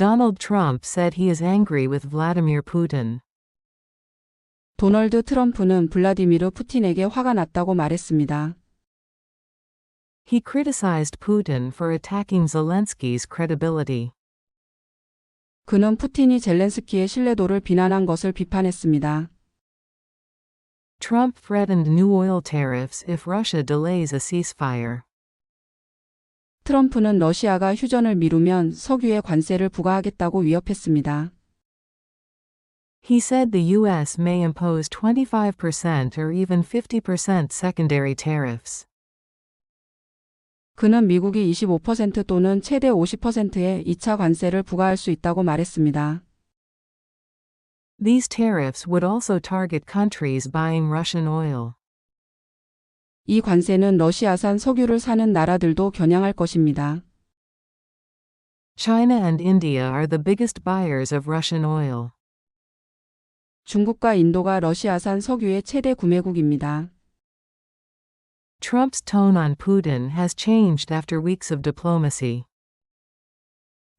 Donald Trump said he is angry with Vladimir Putin. 도널드 트럼프는 블라디미르 푸틴에게 화가 났다고 말했습니다. He criticized Putin for attacking Zelensky's credibility. 그는 푸틴이 젤렌스키의 신뢰도를 비난한 것을 비판했습니다. Trump threatened new oil tariffs if Russia delays a ceasefire. 트럼프는 러시아가 휴전을 미루면 석유에 관세를 부과하겠다고 위협했습니다. He said the U.S. may impose 25% or even 50% secondary tariffs. 그는 미국이 25% 또는 최대 50%의 2차 관세를 부과할 수 있다고 말했습니다. These tariffs would also target countries buying Russian oil. 이 관세는 러시아산 석유를 사는 나라들도 겨냥할 것입니다. China and India are the biggest buyers of Russian oil. 중국과 인도가 러시아산 석유의 최대 구매국입니다. Trump's tone on Putin has changed after weeks of diplomacy.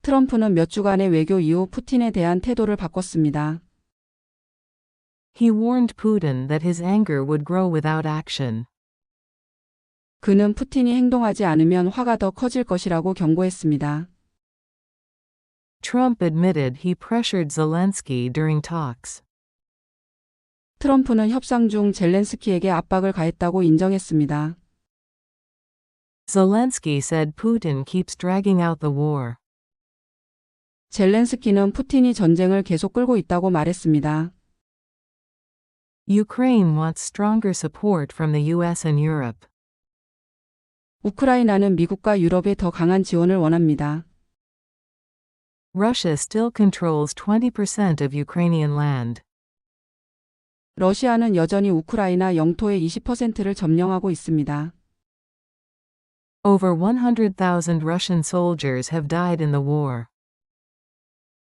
트럼프는 몇 주간의 외교 이후 푸틴에 대한 태도를 바꿨습니다. He warned Putin that his anger would grow without action. 그는 푸틴이 행동하지 않으면 화가 더 커질 것이라고 경고했습니다. Trump admitted he pressured Zelensky during talks. 트럼프는 협상 중 젤렌스키에게 압박을 가했다고 인정했습니다. Zelensky said Putin keeps dragging out the war. 젤렌스키는 푸틴이 전쟁을 계속 끌고 있다고 말했습니다. Ukraine wants stronger support from the US and Europe. 우크라이나는 미국과 유럽의 더 강한 지원을 원합니다. Russia still controls 20% of Ukrainian land. 러시아는 여전히 우크라이나 영토의 20%를 점령하고 있습니다. Over 100,000 Russian soldiers have died in the war.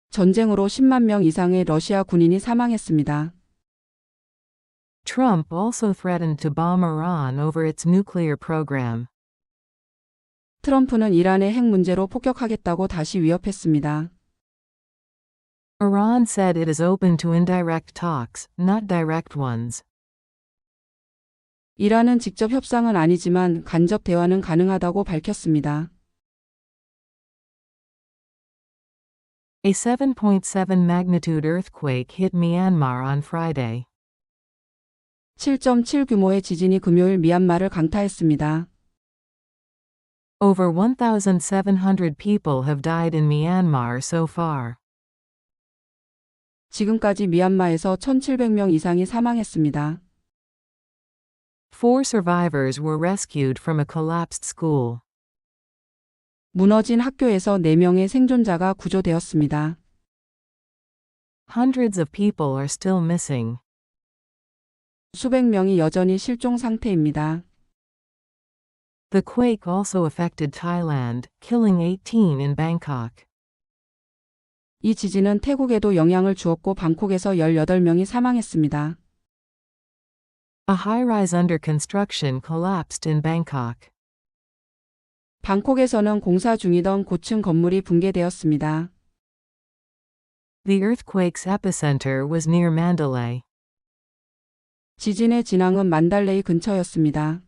전쟁으로 10만 명 이상의 러시아 군인이 사망했습니다. Trump also threatened to bomb Iran over its nuclear program. 트럼프는 이란의 핵 문제로 폭격하겠다고 다시 위협했습니다. Iran said it is open to indirect talks, not direct ones. 이란은 직접 협상은 아니지만 간접 대화는 가능하다고 밝혔습니다. A 7.7 magnitude earthquake hit Myanmar on Friday. 7.7 규모의 지진이 금요일 미얀마를 강타했습니다. Over 1,700 people have died in Myanmar so far. 지금까지 미얀마에서 1,700명 이상이 사망했습니다. 4 survivors were rescued from a collapsed school. 무너진 학교에서 4명의 생존자가 구조되었습니다. Hundreds of people are still missing. 수백 명이 여전히 실종 상태입니다. The quake also affected Thailand, killing 18 in Bangkok. 이 지진은 태국에도 영향을 주었고 방콕에서 18명이 사망했습니다. A high-rise under construction collapsed in Bangkok. 방콕에서는 공사 중이던 고층 건물이 붕괴되었습니다. The earthquake's epicenter was near Mandalay. 지진의 진앙은 만달레이 근처였습니다.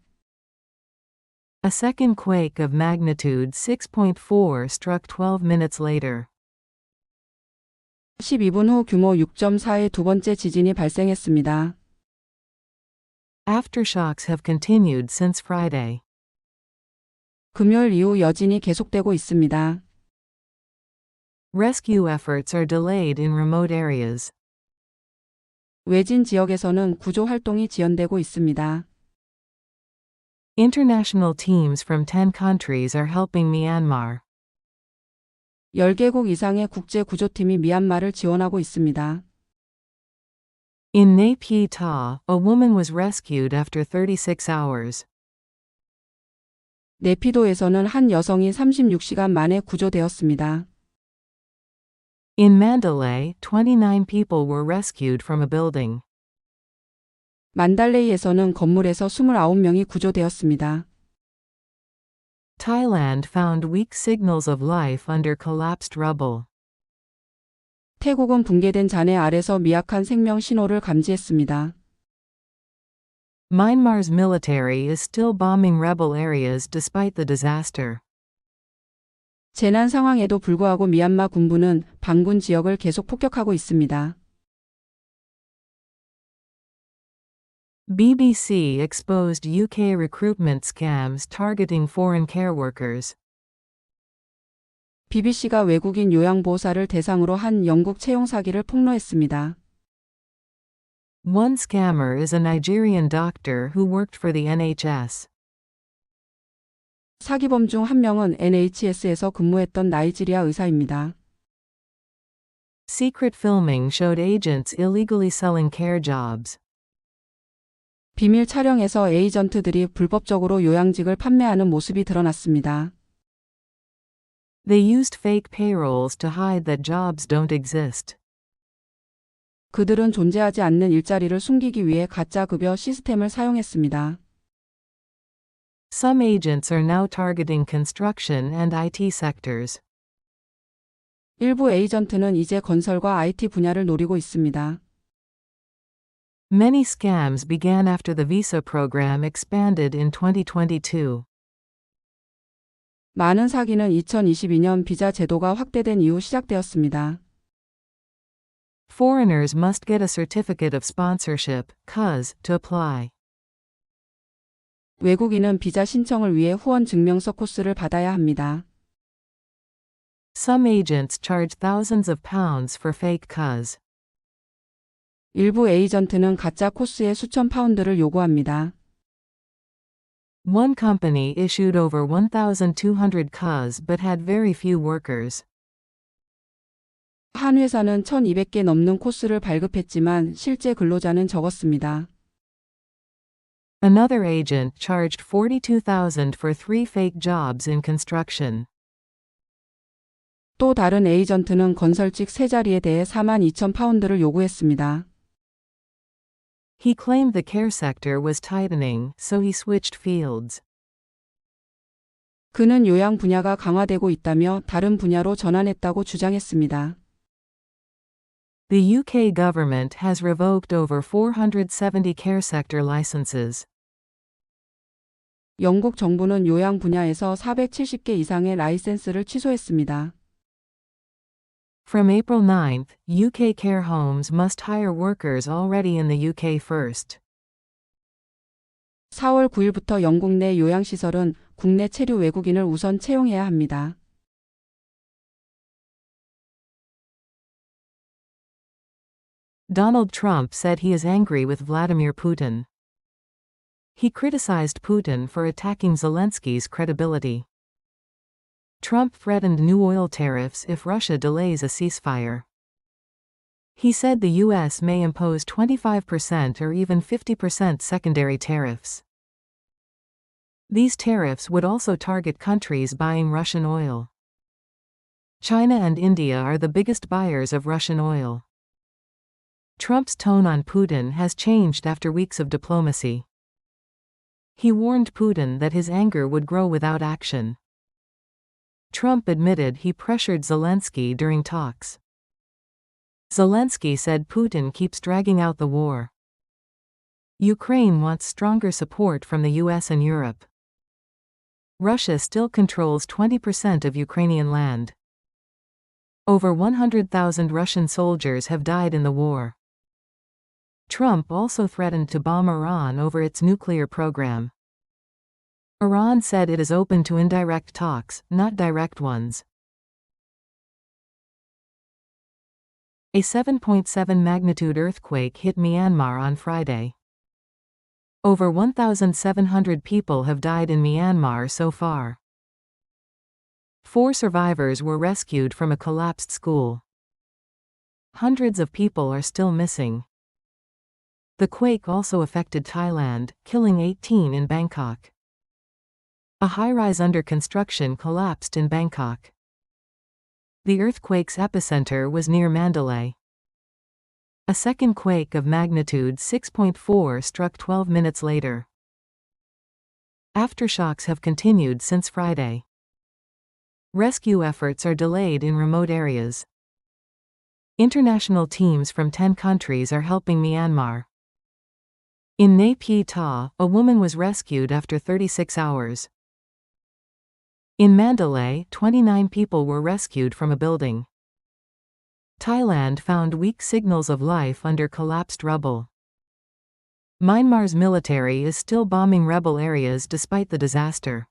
A second quake of magnitude 6.4 struck 12 minutes later. 12분 후 규모 6.4의 두 번째 지진이 발생했습니다. Aftershocks have continued since Friday. 금요일 이후 여진이 계속되고 있습니다. Rescue efforts are delayed in remote areas. 외진 지역에서는 구조 활동이 지연되고 있습니다. International teams from 10 countries are helping Myanmar. 10개국 이상의 국제 구조팀이 미얀마를 지원하고 있습니다. In Nay Pyi Taw, a woman was rescued after 36 hours. 네피도에서는 한 여성이 36시간 만에 구조되었습니다. In Mandalay, 29 people were rescued from a building. 만달레이에서는 건물에서 29명이 구조되었습니다. Thailand found weak signals of life under collapsed rubble. 태국은 붕괴된 잔해 아래서 미약한 생명 신호를 감지했습니다. Myanmar's military is still bombing rebel areas despite the disaster. 재난 상황에도 불구하고 미얀마 군부는 반군 지역을 계속 폭격하고 있습니다. BBC exposed UK recruitment scams targeting foreign care workers. BBC가 외국인 요양보호사를 대상으로 한 영국 채용 사기를 폭로했습니다. One scammer is a Nigerian doctor who worked for the NHS. 사기범 중 한 명은 NHS에서 근무했던 나이지리아 의사입니다. Secret filming showed agents illegally selling care jobs. 비밀 촬영에서 에이전트들이 불법적으로 요양직을 판매하는 모습이 드러났습니다. They used fake payrolls to hide that jobs don't exist. 그들은 존재하지 않는 일자리를 숨기기 위해 가짜 급여 시스템을 사용했습니다. Some agents are now targeting construction and IT sectors. 일부 에이전트는 이제 건설과 IT 분야를 노리고 있습니다. Many scams began after the visa program expanded in 2022. 많은 사기는 2022년 비자 제도가 확대된 이후 시작되었습니다. Foreigners must get a certificate of sponsorship, CUS, to apply. 외국인은 비자 신청을 위해 후원 증명서 코스를 받아야 합니다. Some agents charge thousands of pounds for fake CUS. 일부 에이전트는 가짜 코스에 수천 파운드를 요구합니다. One company issued over 1,200 CUS but had very few workers. 한 회사는 1,200개 넘는 코스를 발급했지만 실제 근로자는 적었습니다. Another agent charged $42,000 for 3 fake jobs in construction. 또 다른 에이전트는 건설직 3자리에 대해 42,000파운드를 요구했습니다. He claimed the care sector was tightening, so he switched fields. 그는 요양 분야가 강화되고 있다며 다른 분야로 전환했다고 주장했습니다. The UK government has revoked over 470 care sector licenses. 영국 정부는 요양 분야에서 470개 이상의 라이센스를 취소했습니다. From April 9th, UK care homes must hire workers already in the UK first. 4월 9일부터 영국 내 요양시설은 국내 체류 외국인을 우선 채용해야 합니다. Donald Trump said he is angry with Vladimir Putin. He criticized Putin for attacking Zelensky's credibility. Trump threatened new oil tariffs if Russia delays a ceasefire. He said the U.S. may impose 25% or even 50% secondary tariffs. These tariffs would also target countries buying Russian oil. China and India are the biggest buyers of Russian oil. Trump's tone on Putin has changed after weeks of diplomacy. He warned Putin that his anger would grow without action. Trump admitted he pressured Zelensky during talks. Zelensky said Putin keeps dragging out the war. Ukraine wants stronger support from the US and Europe. Russia still controls 20% of Ukrainian land. Over 100,000 Russian soldiers have died in the war. Trump also threatened to bomb Iran over its nuclear program. Iran said it is open to indirect talks, not direct ones. A 7.7 magnitude earthquake hit Myanmar on Friday. Over 1,700 people have died in Myanmar so far. 4 survivors were rescued from a collapsed school. Hundreds of people are still missing. The quake also affected Thailand, killing 18 in Bangkok. A high-rise under construction collapsed in Bangkok. The earthquake's epicenter was near Mandalay. A second quake of magnitude 6.4 struck 12 minutes later. Aftershocks have continued since Friday. Rescue efforts are delayed in remote areas. International teams from 10 countries are helping Myanmar. In Nay Pyi Taw, a woman was rescued after 36 hours. In Mandalay, 29 people were rescued from a building. Thailand found weak signals of life under collapsed rubble. Myanmar's military is still bombing rebel areas despite the disaster.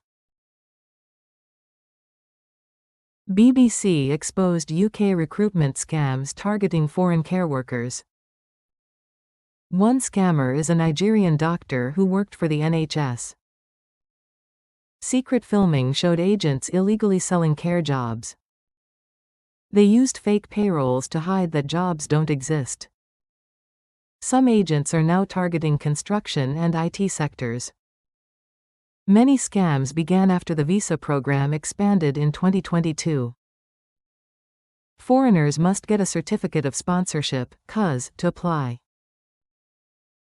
BBC exposed UK recruitment scams targeting foreign care workers. One scammer is a Nigerian doctor who worked for the NHS. Secret filming showed agents illegally selling care jobs. They used fake payrolls to hide that jobs don't exist. Some agents are now targeting construction and IT sectors. Many scams began after the visa program expanded in 2022. Foreigners must get a certificate of sponsorship, CUS, to apply.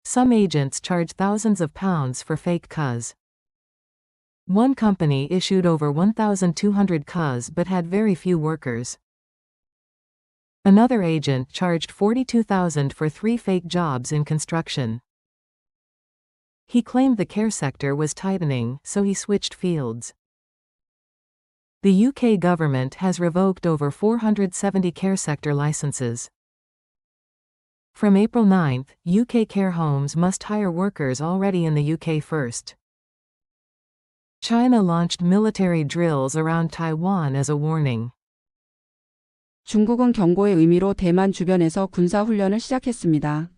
Some agents charge thousands of pounds for fake CUS. One company issued over 1,200 CUS but had very few workers. Another agent charged $42,000 for 3 fake jobs in construction. He claimed the care sector was tightening, so he switched fields. The UK government has revoked over 470 care sector licenses. From April 9, UK care homes must hire workers already in the UK first. China launched military drills around Taiwan as a warning. 중국은 경고의 의미로 대만 주변에서 군사 훈련을 시작했습니다.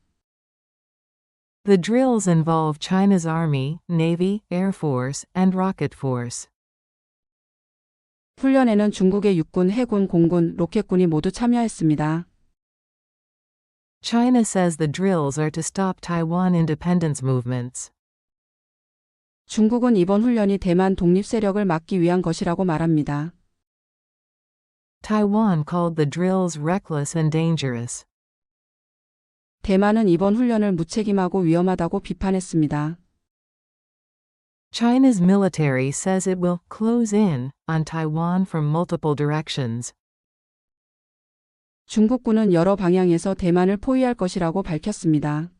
The drills involve China's Army, Navy, Air Force, and Rocket Force. 훈련에는 중국의 육군, 해군, 공군, 로켓군이 모두 참여했습니다. China says the drills are to stop Taiwan independence movements. 중국은 이번 훈련이 대만 독립 세력을 막기 위한 것이라고 말합니다. Taiwan called the drills reckless and dangerous. 대만은 이번 훈련을 무책임하고 위험하다고 비판했습니다. China's military says it will close in on Taiwan from multiple directions. 중국군은 여러 방향에서 대만을 포위할 것이라고 밝혔습니다.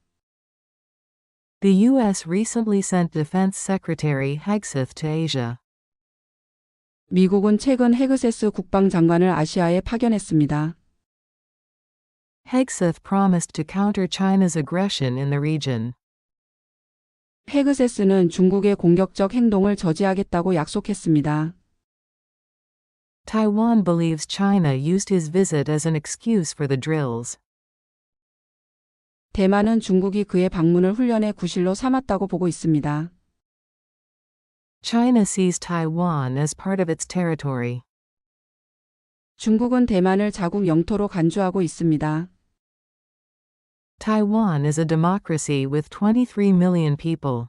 The U.S. recently sent Defense Secretary Hegseth to Asia. 미국은 최근 헤그세스 국방장관을 아시아에 파견했습니다. Hegseth promised to counter China's aggression in the region. 헤그세스는 중국의 공격적 행동을 저지하겠다고 약속했습니다. Taiwan believes China used his visit as an excuse for the drills. 대만은 중국이 그의 방문을 훈련의 구실로 삼았다고 보고 있습니다. China sees Taiwan as part of its territory. 중국은 대만을 자국 영토로 간주하고 있습니다. Taiwan is a democracy with 23 million people.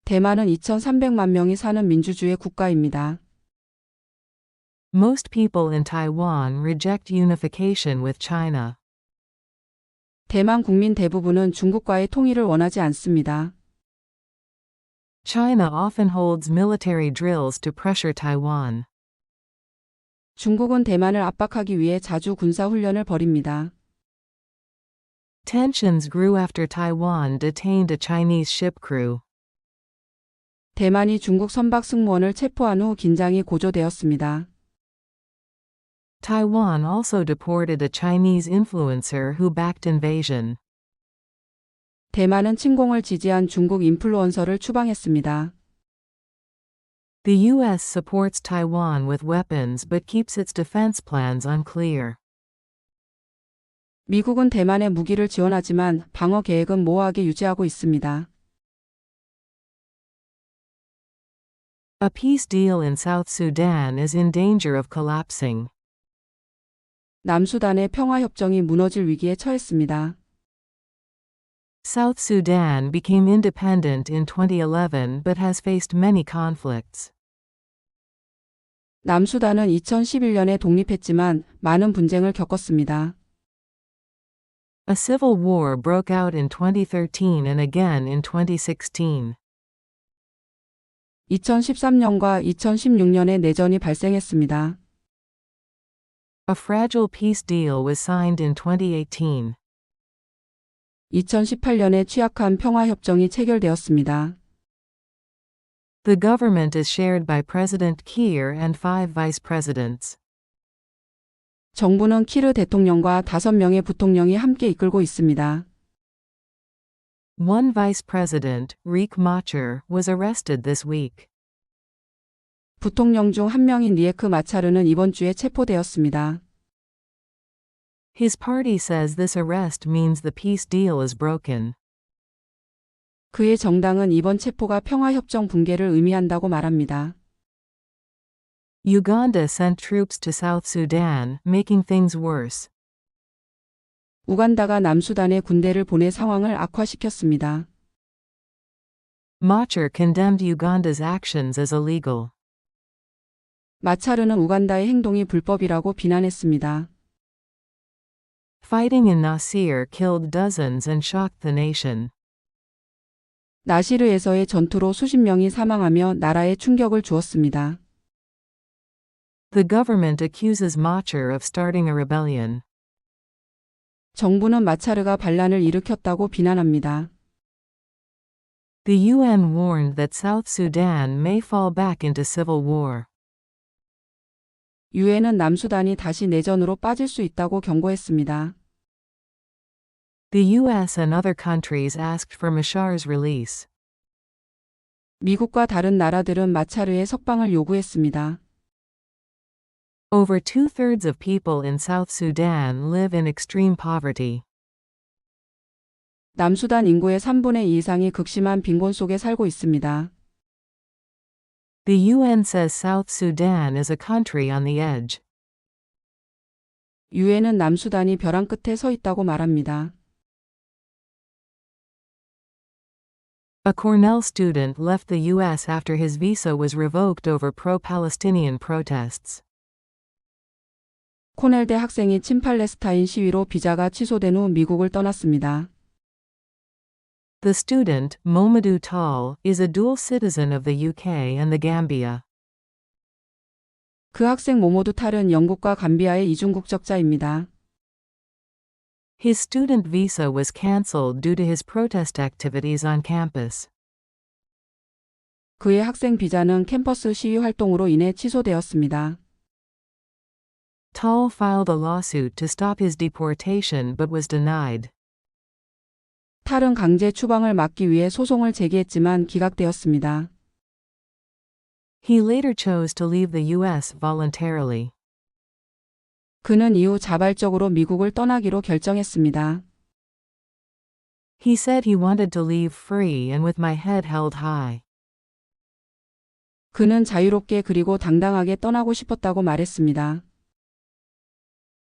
대만은 2,300만 명이 사는 민주주의 국가입니다. Most people in Taiwan reject unification with China. 대만 국민 대부분은 중국과의 통일을 원하지 않습니다. China often holds military drills to pressure Taiwan. 중국은 대만을 압박하기 위해 자주 군사 훈련을 벌입니다. Tensions grew after Taiwan detained a Chinese ship crew. 대만이 중국 선박 승무원을 체포한 후 긴장이 고조되었습니다. Taiwan also deported a Chinese influencer who backed invasion. 대만은 침공을 지지한 중국 인플루언서를 추방했습니다. The U.S. supports Taiwan with weapons but keeps its defense plans unclear. 미국은 대만에 무기를 지원하지만 방어 계획은 모호하게 유지하고 있습니다. A peace deal in South Sudan is in danger of collapsing. 남수단의 평화협정이 무너질 위기에 처했습니다. South Sudan became independent in 2011 but has faced many conflicts. 남수단은 2011년에 독립했지만 많은 분쟁을 겪었습니다. A civil war broke out in 2013 and again in 2016. 2013년과 2016년에 내전이 발생했습니다. A fragile peace deal was signed in 2018. 2018년에 취약한 평화협정이 체결되었습니다. The government is shared by President Kiir and 5 vice presidents. 정부는 키르 대통령과 5명의 부통령이 함께 이끌고 있습니다. One vice president, Riek Machar, was arrested this week. 부통령 중 한 명인 리에크 마차르는 이번 주에 체포되었습니다. His party says this arrest means the peace deal is broken. 그의 정당은 이번 체포가 평화협정 붕괴를 의미한다고 말합니다. Uganda sent troops to South Sudan, making things worse. 우간다가 남수단에 군대를 보내 상황을 악화시켰습니다. Machar condemned Uganda's actions as illegal. 마차르는 우간다의 행동이 불법이라고 비난했습니다. Fighting in Nasir killed dozens and shocked the nation. 나시르에서의 전투로 수십 명이 사망하며 나라에 충격을 주었습니다. The government accuses Machar of starting a rebellion. 정부는 마차르가 반란을 일으켰다고 비난합니다. The UN warned that South Sudan may fall back into civil war. 유엔은 남수단이 다시 내전으로 빠질 수 있다고 경고했습니다. The US and other countries asked for Machar's release. 미국과 다른 나라들은 마차르의 석방을 요구했습니다. Over 2/3 of people in South Sudan live in extreme poverty. 남수단 인구의 3분의 2 이상이 극심한 빈곤 속에 살고 있습니다. The UN says South Sudan is a country on the edge. 유엔은 남수단이 벼랑 끝에 서 있다고 말합니다. A Cornell student left the US after his visa was revoked over pro-Palestinian protests. 코넬대 학생이 친팔레스타인 시위로 비자가 취소된 후 미국을 떠났습니다. The student, Momodou Tall, is a dual citizen of the UK and the Gambia. 그 학생 모모두 탈은 영국과 감비아의 이중국적자입니다. His student visa was cancelled due to his protest activities on campus. 그의 학생 비자는 캠퍼스 시위 활동으로 인해 취소되었습니다. Tall filed a lawsuit to stop his deportation but was denied. 탈은 강제 추방을 막기 위해 소송을 제기했지만 기각되었습니다. He later chose to leave the US voluntarily. 그는 이후 자발적으로 미국을 떠나기로 결정했습니다. He said he wanted to leave free and with my head held high. 그는 자유롭게 그리고 당당하게 떠나고 싶었다고 말했습니다.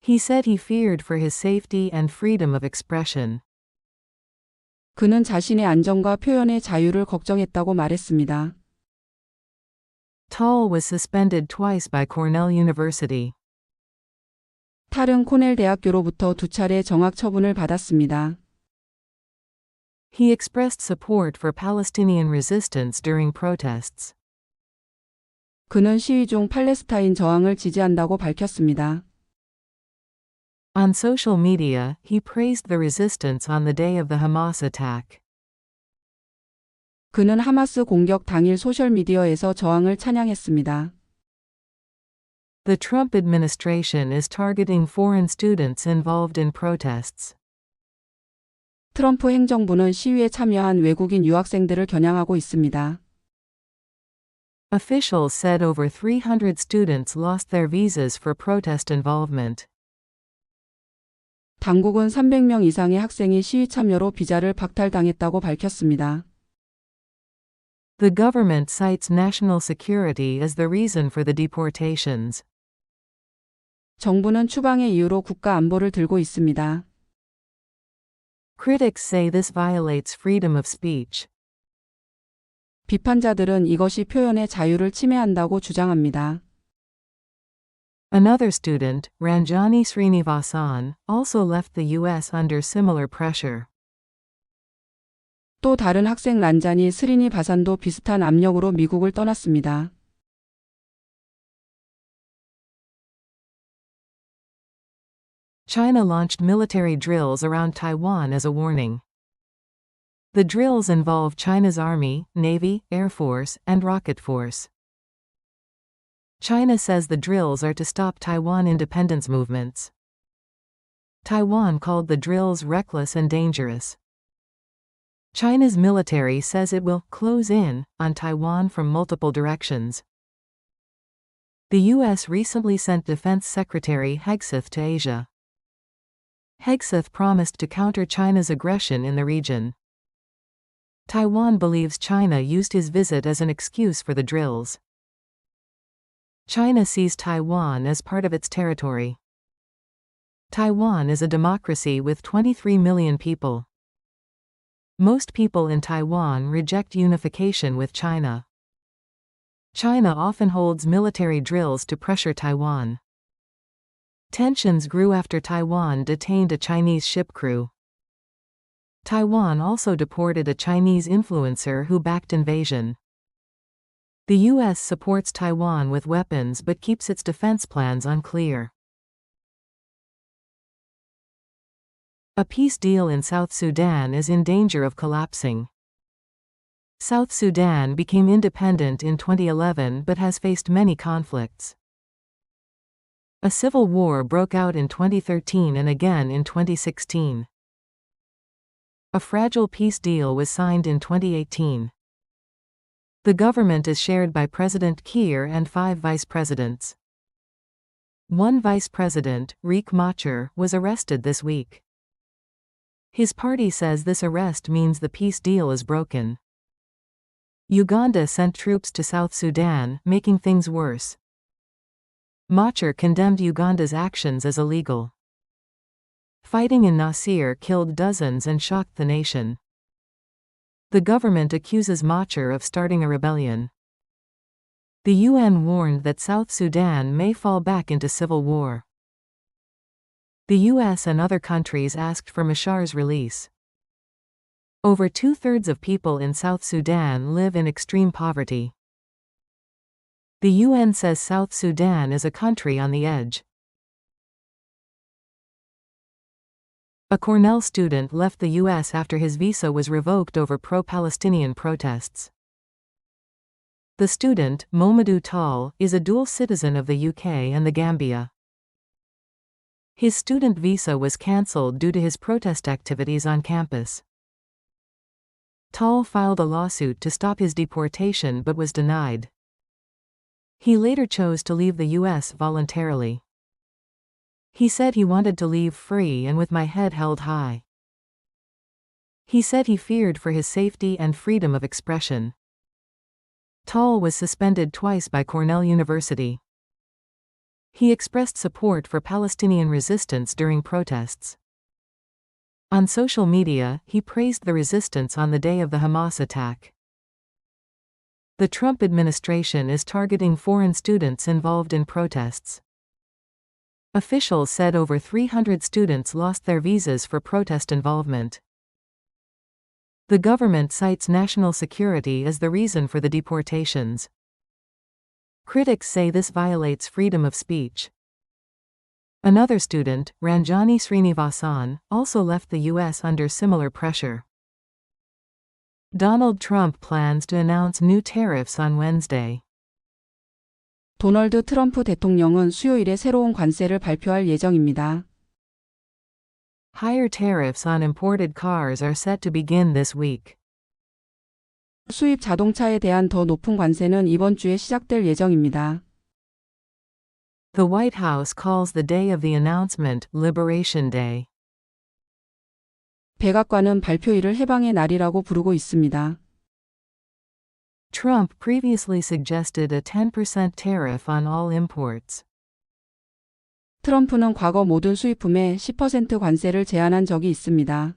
He said he feared for his safety and freedom of expression. 그는 자신의 안전과 표현의 자유를 걱정했다고 말했습니다. Tall was suspended twice by Cornell University. 탈은 코넬 대학교로부터 2차례 정학 처분을 받았습니다. He expressed support for Palestinian resistance during protests. 그는 시위 중 팔레스타인 저항을 지지한다고 밝혔습니다. On social media, he praised the resistance on the day of the Hamas attack. 그는 하마스 공격 당일 소셜미디어에서 저항을 찬양했습니다. The Trump administration is targeting foreign students involved in protests. 트럼프 행정부는 시위에 참여한 외국인 유학생들을 겨냥하고 있습니다. Officials said over 300 students lost their visas for protest involvement. 당국은 300명 이상의 학생이 시위 참여로 비자를 박탈당했다고 밝혔습니다. The government cites national security as the reason for the deportations. 정부는 추방의 이유로 국가 안보를 들고 있습니다. Critics say this violates freedom of speech. 비판자들은 이것이 표현의 자유를 침해한다고 주장합니다. Another student, Ranjani Srinivasan, also left the US under similar pressure. 또 다른 학생 란자니 스리니바산도 비슷한 압력으로 미국을 떠났습니다. China launched military drills around Taiwan as a warning. The drills involve China's Army, Navy, Air Force, and Rocket Force. China says the drills are to stop Taiwan independence movements. Taiwan called the drills reckless and dangerous. China's military says it will close in on Taiwan from multiple directions. The U.S. recently sent Defense Secretary Hegseth to Asia. Hegseth promised to counter China's aggression in the region. Taiwan believes China used his visit as an excuse for the drills. China sees Taiwan as part of its territory. Taiwan is a democracy with 23 million people. Most people in Taiwan reject unification with China. China often holds military drills to pressure Taiwan. Tensions grew after Taiwan detained a Chinese ship crew. Taiwan also deported a Chinese influencer who backed invasion. The U.S. supports Taiwan with weapons but keeps its defense plans unclear. A peace deal in South Sudan is in danger of collapsing. South Sudan became independent in 2011 but has faced many conflicts. A civil war broke out in 2013 and again in 2016. A fragile peace deal was signed in 2018. The government is shared by President Kiir and 5 vice presidents. One vice president, Riek Machar, was arrested this week. His party says this arrest means the peace deal is broken. Uganda sent troops to South Sudan, making things worse. Machar condemned Uganda's actions as illegal. Fighting in Nasir killed dozens and shocked the nation. The government accuses Machar of starting a rebellion. The UN warned that South Sudan may fall back into civil war. The US and other countries asked for Machar's release. Over 2/3 of people in South Sudan live in extreme poverty. The UN says South Sudan is a country on the edge. A Cornell student left the U.S. after his visa was revoked over pro-Palestinian protests. The student, Momadou Tall, is a dual citizen of the UK and the Gambia. His student visa was cancelled due to his protest activities on campus. Tall filed a lawsuit to stop his deportation but was denied. He later chose to leave the U.S. voluntarily. He said he wanted to leave free and with my head held high. He said he feared for his safety and freedom of expression. Tall was suspended twice by Cornell University. He expressed support for Palestinian resistance during protests. On social media, he praised the resistance on the day of the Hamas attack. The Trump administration is targeting foreign students involved in protests. Officials said over 300 students lost their visas for protest involvement. The government cites national security as the reason for the deportations. Critics say this violates freedom of speech. Another student, Ranjani Srinivasan, also left the U.S. under similar pressure. Donald Trump plans to announce new tariffs on Wednesday. 도널드 트럼프 대통령은 수요일에 새로운 관세를 발표할 예정입니다. Higher tariffs on imported cars are set to begin this week. 수입 자동차에 대한 더 높은 관세는 이번 주에 시작될 예정입니다. The White House calls the day of the announcement Liberation Day. 백악관은 발표일을 해방의 날이라고 부르고 있습니다. Trump previously suggested a 10% tariff on all imports. 트럼프는 과거 모든 수입품에 10% 관세를 제안한 적이 있습니다.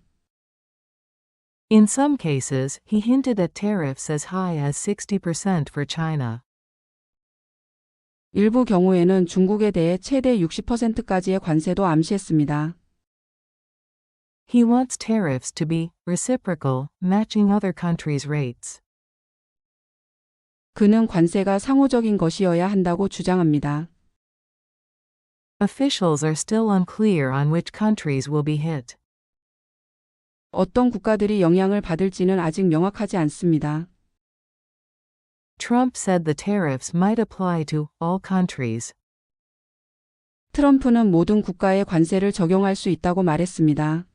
In some cases, he hinted at tariffs as high as 60% for China. 일부 경우에는 중국에 대해 최대 60%까지의 관세도 암시했습니다. He wants tariffs to be reciprocal, matching other countries' rates. 그는 관세가 상호적인 것이어야 한다고 주장합니다. Officials are still unclear on which countries will be hit. 어떤 국가들이 영향을 받을지는 아직 명확하지 않습니다. Trump said the tariffs might apply to all countries. 트럼프는 모든 국가에 관세를 적용할 수 있다고 말했습니다.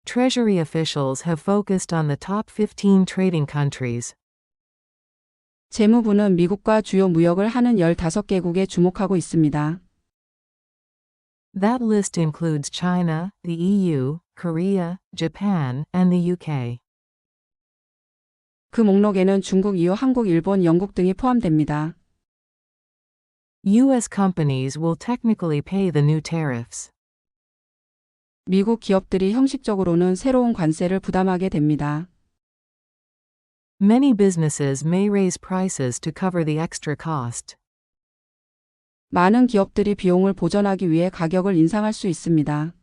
Treasury officials have focused on the top 15 trading countries. 재무부는 미국과 주요 무역을 하는 15개국에 주목하고 있습니다. That list includes China, the EU, Korea, Japan, and the UK. 그 목록에는 중국 이후 한국, 일본, 영국 등이 포함됩니다. US companies will technically pay the new tariffs. 미국 기업들이 형식적으로는 새로운 관세를 부담하게 됩니다. Many businesses may raise prices to cover the extra cost. 많은 기업들이 비용을 보전하기 위해 가격을 인상할 수 있습니다.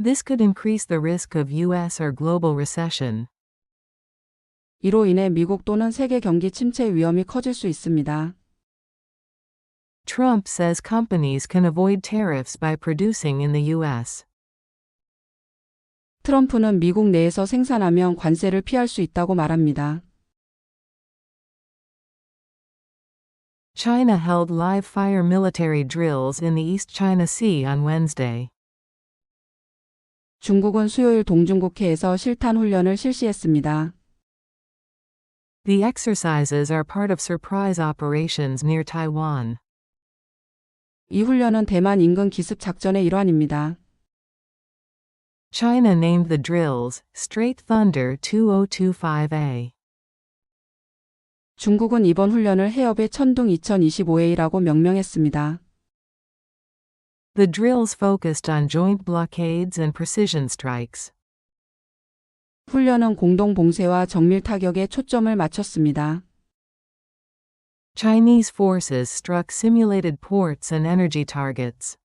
This could increase the risk of US or global recession. 이로 인해 미국 또는 세계 경기 침체 위험이 커질 수 있습니다. Trump says companies can avoid tariffs by producing in the US. 트럼프는 미국 내에서 생산하면 관세를 피할 수 있다고 말합니다. China held live fire military drills in the East China Sea on Wednesday. 중국은 수요일 동중국해에서 실탄 훈련을 실시했습니다. The exercises are part of surprise operations near Taiwan. 이 훈련은 대만 인근 기습 작전의 일환입니다. China named the drills Straight Thunder 2025A. 중국은 이번 훈련을 해협의 천둥 2025A라고 명명했습니다. The drills focused on joint blockades and precision strikes. 훈련은 공동 봉쇄와 정밀 타격에 초점을 맞췄습니다. Chinese forces struck simulated ports and energy targets.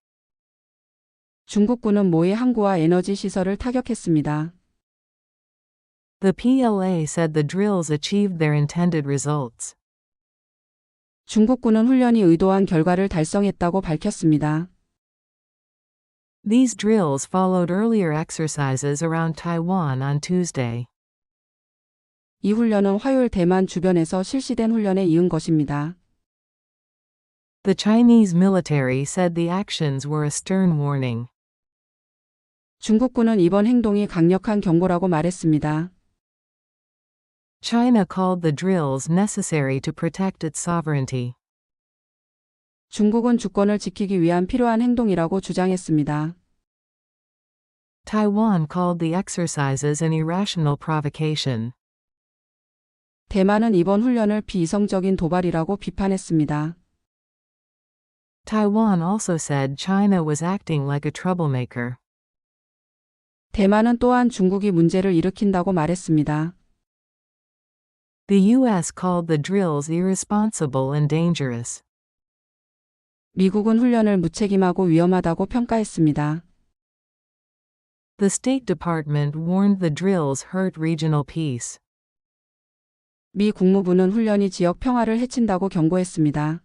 중국군은 모의 항구와 에너지 시설을 타격했습니다. The PLA said the drills achieved their intended results. 중국군은 훈련이 의도한 결과를 달성했다고 밝혔습니다. These drills followed earlier exercises around Taiwan on Tuesday. 이 훈련은 화요일 대만 주변에서 실시된 훈련에 이은 것입니다. The Chinese military said the actions were a stern warning. 중국군은 이번 행동이 강력한 경고라고 말했습니다. China called the drills necessary to protect its sovereignty. 중국은 주권을 지키기 위한 필요한 행동이라고 주장했습니다. Taiwan called the exercises an irrational provocation. 대만은 이번 훈련을 비이성적인 도발이라고 비판했습니다. Taiwan also said China was acting like a troublemaker. 대만은 또한 중국이 문제를 일으킨다고 말했습니다. The US called the drills irresponsible and dangerous. 미국은 훈련을 무책임하고 위험하다고 평가했습니다. The State Department warned the drills hurt regional peace. 미 국무부는 훈련이 지역 평화를 해친다고 경고했습니다.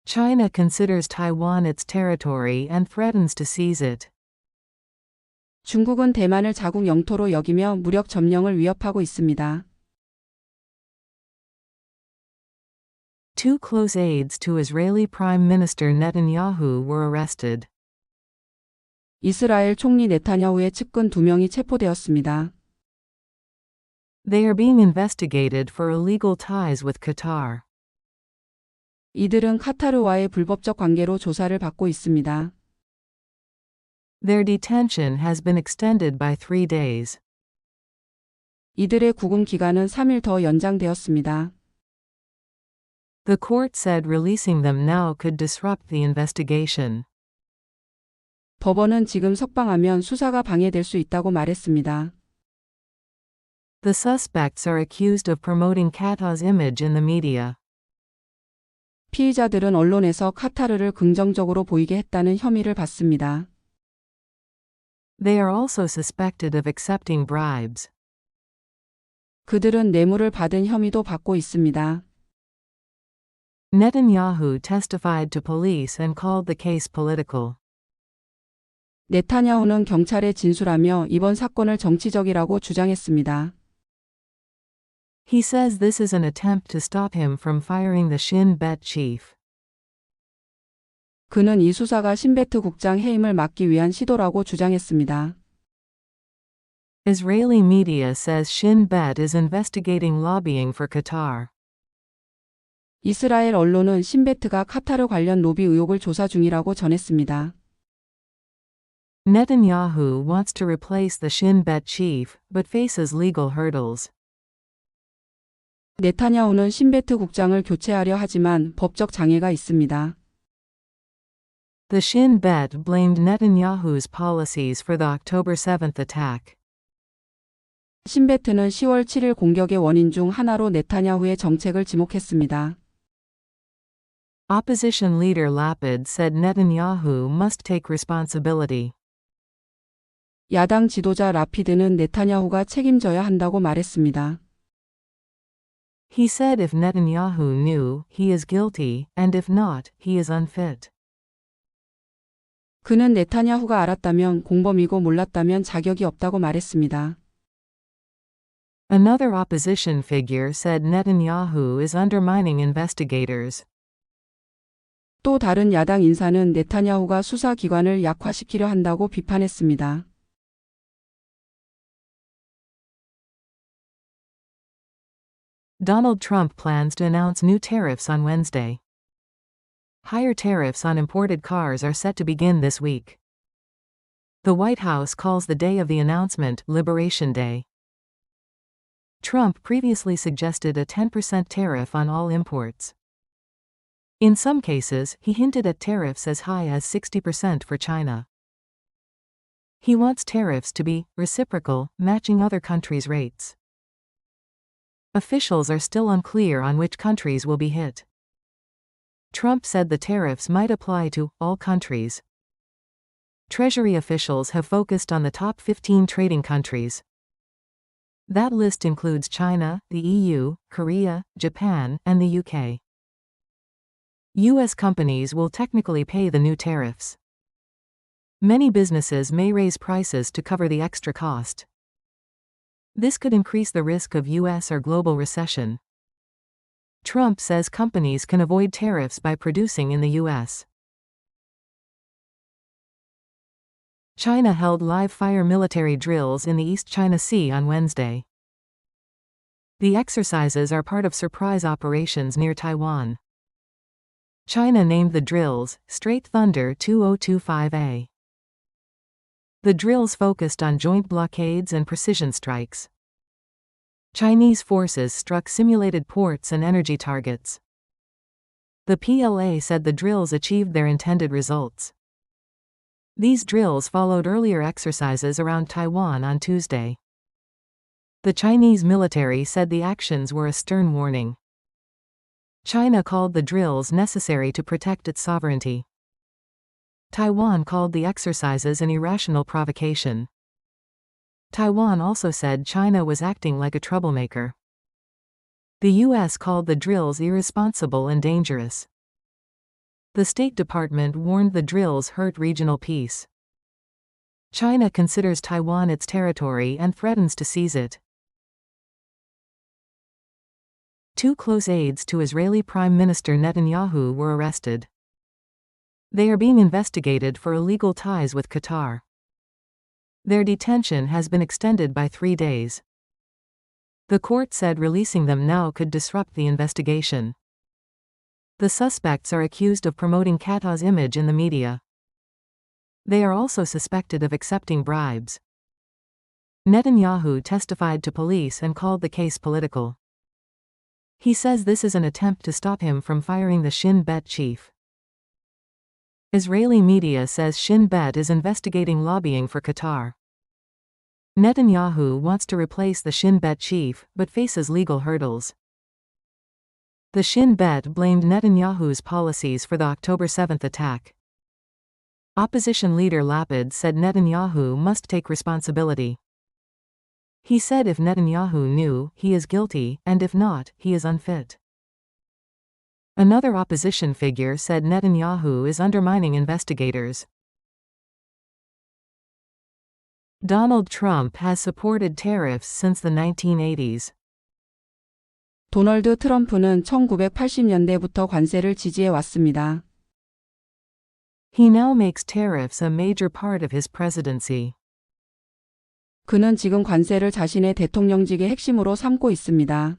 China considers Taiwan its territory and threatens to seize it. 중국은 대만을 자국 영토로 여기며 무력 점령을 위협하고 있습니다. Two close aides to Israeli Prime Minister Netanyahu were arrested. 이스라엘 총리 네타냐후의 측근 2명이 체포되었습니다. They are being investigated for illegal ties with Qatar. 이들은 카타르와의 불법적 관계로 조사를 받고 있습니다. Their detention has been extended by 3 days. 이들의 구금 기간은 3일 더 연장되었습니다. The court said releasing them now could disrupt the investigation. 법원은 지금 석방하면 수사가 방해될 수 있다고 말했습니다. The suspects are accused of promoting Qatar's image in the media. 피의자들은 언론에서 카타르를 긍정적으로 보이게 했다는 혐의를 받습니다. They are also suspected of accepting bribes. 그들은 뇌물을 받은 혐의도 받고 있습니다. Netanyahu testified to police and called the case political. 네타냐후는 경찰에 진술하며 이번 사건을 정치적이라고 주장했습니다. He says this is an attempt to stop him from firing the Shin Bet chief. 그는 이 수사가 신베트 국장 해임을 막기 위한 시도라고 주장했습니다. Israeli media says Shin Bet is investigating lobbying for Qatar. 이스라엘 언론은 신베트가 카타르 관련 로비 의혹을 조사 중이라고 전했습니다. Netanyahu wants to replace the Shin Bet chief, but faces legal hurdles. 네타냐후는 신베트 국장을 교체하려 하지만 법적 장애가 있습니다. The Shin Bet blamed Netanyahu's policies for the October 7th attack. 신베트는 10월 7일 공격의 원인 중 하나로 네타냐후의 정책을 지목했습니다. Opposition leader Lapid said Netanyahu must take responsibility. 야당 지도자 라피드는 네타냐후가 책임져야 한다고 말했습니다. He said if Netanyahu knew, he is guilty, and if not, he is unfit. 그는 네타냐후가 알았다면 공범이고 몰랐다면 자격이 없다고 말했습니다. Another opposition figure said Netanyahu is undermining investigators. 또 다른 야당 인사는 네타냐후가 수사기관을 약화시키려 한다고 비판했습니다. Donald Trump plans to announce new tariffs on Wednesday. Higher tariffs on imported cars are set to begin this week. The White House calls the day of the announcement Liberation Day. Trump previously suggested a 10% tariff on all imports. In some cases, he hinted at tariffs as high as 60% for China. He wants tariffs to be reciprocal, matching other countries' rates. Officials are still unclear on which countries will be hit. Trump said the tariffs might apply to all countries. Treasury officials have focused on the top 15 trading countries. That list includes China, the EU, Korea, Japan, and the UK. U.S. companies will technically pay the new tariffs. Many businesses may raise prices to cover the extra cost. This could increase the risk of U.S. or global recession. Trump says companies can avoid tariffs by producing in the U.S. China held live-fire military drills in the East China Sea on Wednesday. The exercises are part of surprise operations near Taiwan. China named the drills Straight Thunder 2025A. The drills focused on joint blockades and precision strikes. Chinese forces struck simulated ports and energy targets. The PLA said the drills achieved their intended results. These drills followed earlier exercises around Taiwan on Tuesday. The Chinese military said the actions were a stern warning. China called the drills necessary to protect its sovereignty. Taiwan called the exercises an irrational provocation. Taiwan also said China was acting like a troublemaker. The U.S. called the drills irresponsible and dangerous. The State Department warned the drills hurt regional peace. China considers Taiwan its territory and threatens to seize it. Two close aides to Israeli Prime Minister Netanyahu were arrested. They are being investigated for illegal ties with Qatar. Their detention has been extended by 3 days. The court said releasing them now could disrupt the investigation. The suspects are accused of promoting Qatar's image in the media. They are also suspected of accepting bribes. Netanyahu testified to police and called the case political. He says this is an attempt to stop him from firing the Shin Bet chief. Israeli media says Shin Bet is investigating lobbying for Qatar. Netanyahu wants to replace the Shin Bet chief, but faces legal hurdles. The Shin Bet blamed Netanyahu's policies for the October 7th attack. Opposition leader Lapid said Netanyahu must take responsibility. He said if Netanyahu knew, he is guilty, and if not, he is unfit. Another opposition figure said Netanyahu is undermining investigators. Donald Trump has supported tariffs since the 1980s. 도널드 트럼프는 1980년대부터 관세를 지지해 왔습니다. He now makes tariffs a major part of his presidency. 그는 지금 관세를 자신의 대통령직의 핵심으로 삼고 있습니다.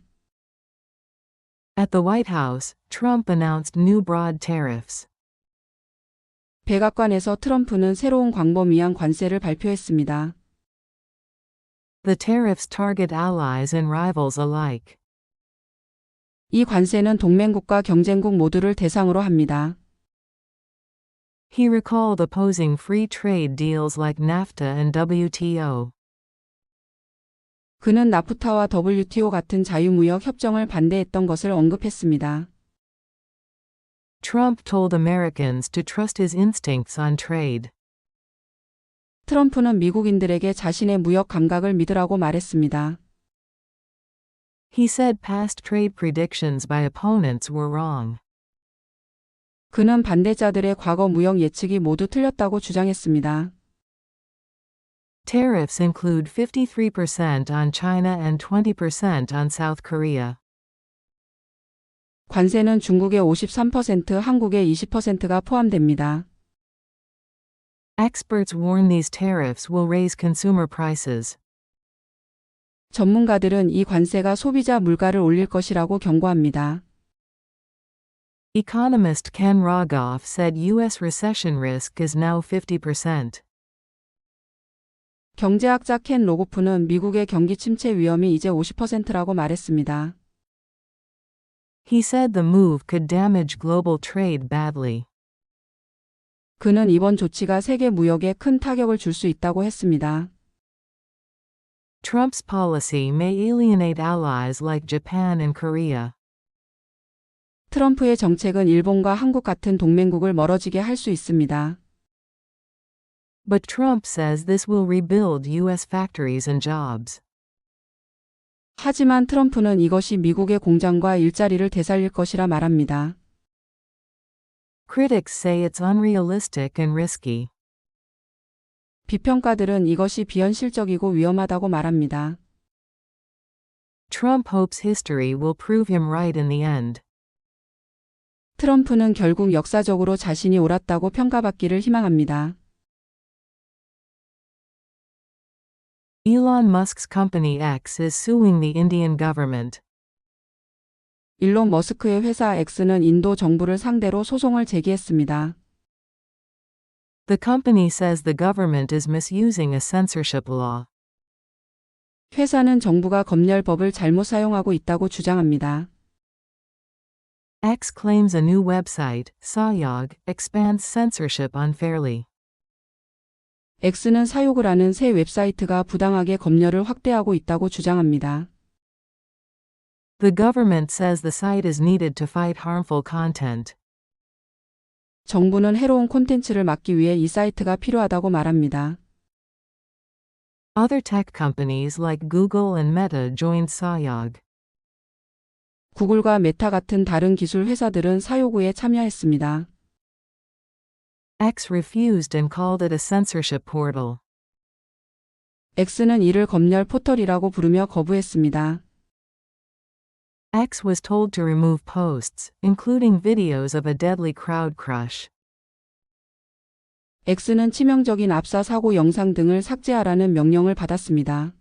At the White House, Trump announced new broad tariffs. 백악관에서 트럼프는 새로운 광범위한 관세를 발표했습니다. The tariffs target allies and rivals alike. 이 관세는 동맹국과 경쟁국 모두를 대상으로 합니다. He recalled opposing free trade deals like NAFTA and WTO. 그는 나프타와 WTO 같은 자유무역 협정을 반대했던 것을 언급했습니다. Trump told Americans to trust his instincts on trade. 트럼프는 미국인들에게 자신의 무역 감각을 믿으라고 말했습니다. He said past trade predictions by opponents were wrong. 그는 반대자들의 과거 무역 예측이 모두 틀렸다고 주장했습니다. Tariffs include 53% on China and 20% on South Korea. 관세는 중국의 53%, 한국의 20%가 포함됩니다. Experts warn these tariffs will raise consumer prices. 전문가들은 이 관세가 소비자 물가를 올릴 것이라고 경고합니다. Economist Ken Rogoff said U.S. recession risk is now 50%. 경제학자 켄 로고프는 미국의 경기 침체 위험이 이제 50%라고 말했습니다. He said the move could damage global trade badly. 그는 이번 조치가 세계 무역에 큰 타격을 줄 수 있다고 했습니다. Trump's policy may alienate allies like Japan and Korea. 트럼프의 정책은 일본과 한국 같은 동맹국을 멀어지게 할 수 있습니다. But Trump says this will rebuild U.S. factories and jobs. 하지만 트럼프는 이것이 미국의 공장과 일자리를 되살릴 것이라 말합니다. Critics say it's unrealistic and risky. 비평가들은 이것이 비현실적이고 위험하다고 말합니다. Trump hopes history will prove him right in the end. 트럼프는 결국 역사적으로 자신이 옳았다고 평가받기를 희망합니다. Elon Musk's company X is suing the Indian government. 일론 머스크의 회사 X는 인도 정부를 상대로 소송을 제기했습니다. The company says the government is misusing a censorship law. 회사는 정부가 검열법을 잘못 사용하고 있다고 주장합니다. X claims a new website, Sayog, expands censorship unfairly. X는 사욕을 새 웹사이트가 부당하게 검열을 확대하고 있다고 주장합니다. The government says the site is needed to fight harmful content. 정부는 해로운 콘텐츠를 막기 위해 이 사이트가 필요하다고 말합니다. Other tech companies like Google and Meta joined Sayog. 구글과 메타 같은 다른 기술 회사들은 사요구에 참여했습니다. X refused and called it a censorship portal. X는 이를 검열 포털이라고 부르며 거부했습니다. X was told to remove posts, including videos of a deadly crowd crush. X는 치명적인 압사 사고 영상 등을 삭제하라는 명령을 받았습니다.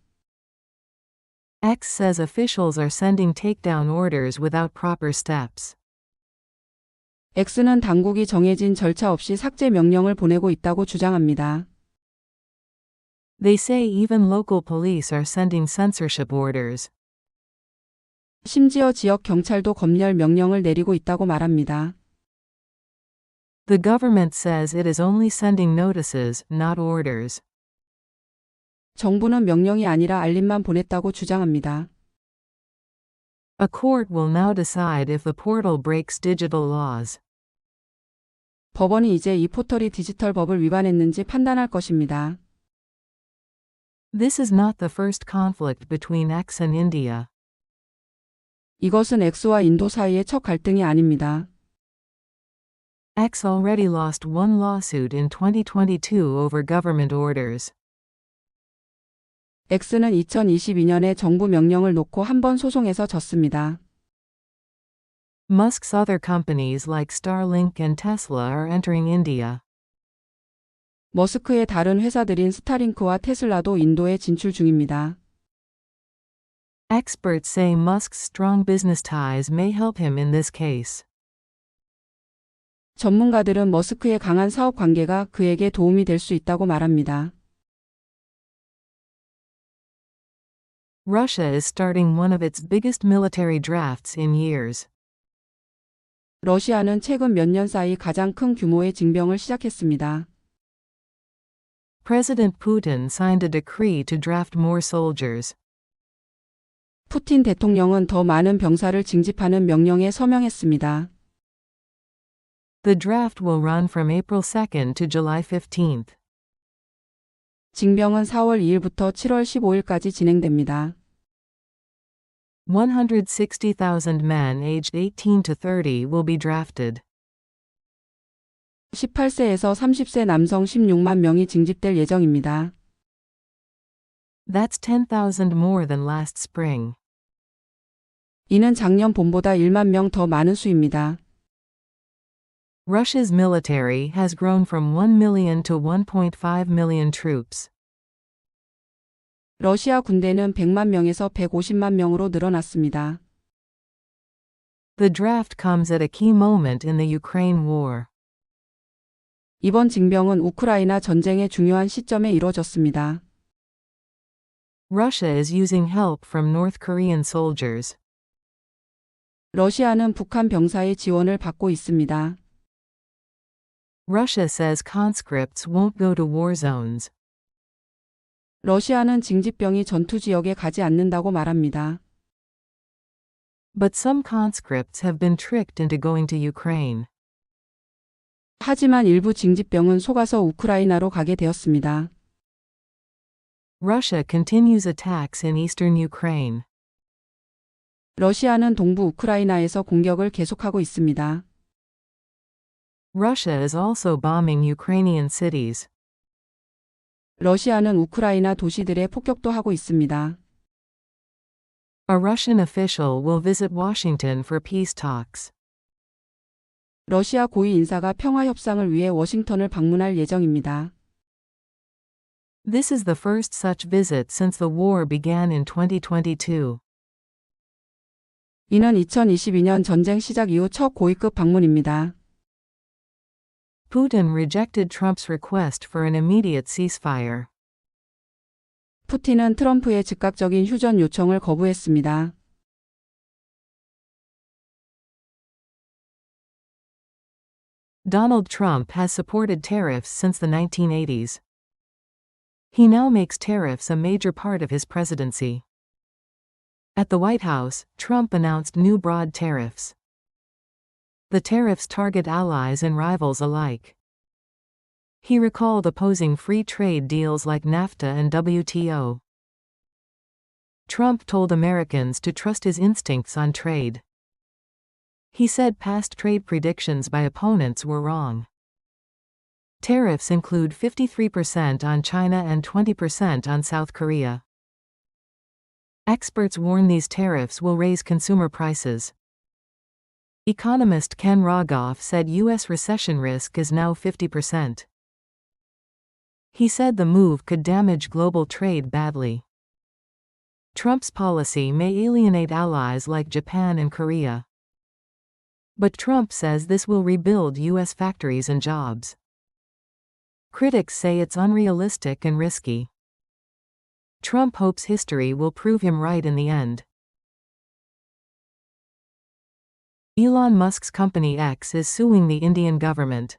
X says officials are sending takedown orders without proper steps. X는 당국이 정해진 절차 없이 삭제 명령을 보내고 있다고 주장합니다. They say even local police are sending censorship orders. 심지어 지역 경찰도 검열 명령을 내리고 있다고 말합니다. The government says it is only sending notices, not orders. 정부는 명령이 아니라 알림만 보냈다고 주장합니다. A court will now decide if the portal breaks digital laws. 법원이 이제 이 포털이 디지털 법을 위반했는지 판단할 것입니다. This is not the first conflict between X and India. 이것은 X와 인도 사이의 첫 갈등이 아닙니다. X already lost one lawsuit in 2022 over government orders. X는 2022년에 정부 명령을 놓고 한 번 소송에서 졌습니다. Musk's other companies like Starlink and Tesla are entering India. 머스크의 다른 회사들인 스타링크와 테슬라도 인도에 진출 중입니다. Experts say Musk's strong business ties may help him in this case. 전문가들은 머스크의 강한 사업 관계가 그에게 도움이 될 수 있다고 말합니다. Russia is starting one of its biggest military drafts in years. 러시아는 최근 몇 년 사이 가장 큰 규모의 징병을 시작했습니다. President Putin signed a decree to draft more soldiers. 푸틴 대통령은 더 많은 병사를 징집하는 명령에 서명했습니다. The draft will run from April 2nd to July 15th. 징병은 4월 2일부터 7월 15일까지 진행됩니다. 160,000 men aged 18 to 30 will be drafted. 18세에서 30세 남성 16만 명이 징집될 예정입니다. That's 10,000 more than last spring. 이는 작년 봄보다 1만 명 더 많은 수입니다. Russia's military has grown from 1 million to 1.5 million troops. 러시아 군대는 100만 명에서 150만 명으로 늘어났습니다. The draft comes at a key moment in the Ukraine war. 이번 징병은 우크라이나 전쟁의 중요한 시점에 이루어졌습니다. Russia is using help from North Korean soldiers. 러시아는 북한 병사의 지원을 받고 있습니다. Russia says conscripts won't go to war zones. 러시아는 징집병이 전투 지역에 가지 않는다고 말합니다. But some conscripts have been tricked into going to Ukraine. 하지만 일부 징집병은 속아서 우크라이나로 가게 되었습니다. Russia continues attacks in eastern Ukraine. 러시아는 동부 우크라이나에서 공격을 계속하고 있습니다. Russia is also bombing Ukrainian cities. 러시아는 우크라이나 도시들에 폭격도 하고 있습니다. A Russian official will visit Washington for peace talks. 러시아 고위 인사가 평화 협상을 위해 워싱턴을 방문할 예정입니다. This is the first such visit since the war began in 2022. 이는 2022년 전쟁 시작 이후 첫 고위급 방문입니다. Putin rejected Trump's request for an immediate ceasefire. 푸틴은 트럼프의 즉각적인 휴전 요청을 거부했습니다. Donald Trump has supported tariffs since the 1980s. He now makes tariffs a major part of his presidency. At the White House, Trump announced new broad tariffs. The tariffs target allies and rivals alike. He recalled opposing free trade deals like NAFTA and WTO. Trump told Americans to trust his instincts on trade. He said past trade predictions by opponents were wrong. Tariffs include 53% on China and 20% on South Korea. Experts warn these tariffs will raise consumer prices. Economist Ken Rogoff said U.S. recession risk is now 50%. He said the move could damage global trade badly. Trump's policy may alienate allies like Japan and Korea. But Trump says this will rebuild U.S. factories and jobs. Critics say it's unrealistic and risky. Trump hopes history will prove him right in the end. Elon Musk's company X is suing the Indian government.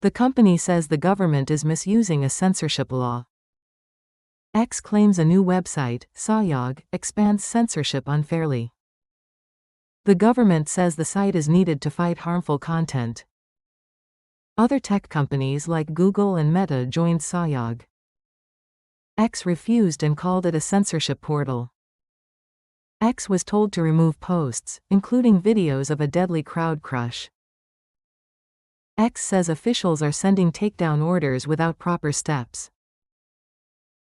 The company says the government is misusing a censorship law. X claims a new website, Sahyog, expands censorship unfairly. The government says the site is needed to fight harmful content. Other tech companies like Google and Meta joined Sahyog. X refused and called it a censorship portal. X was told to remove posts, including videos of a deadly crowd crush. X says officials are sending takedown orders without proper steps.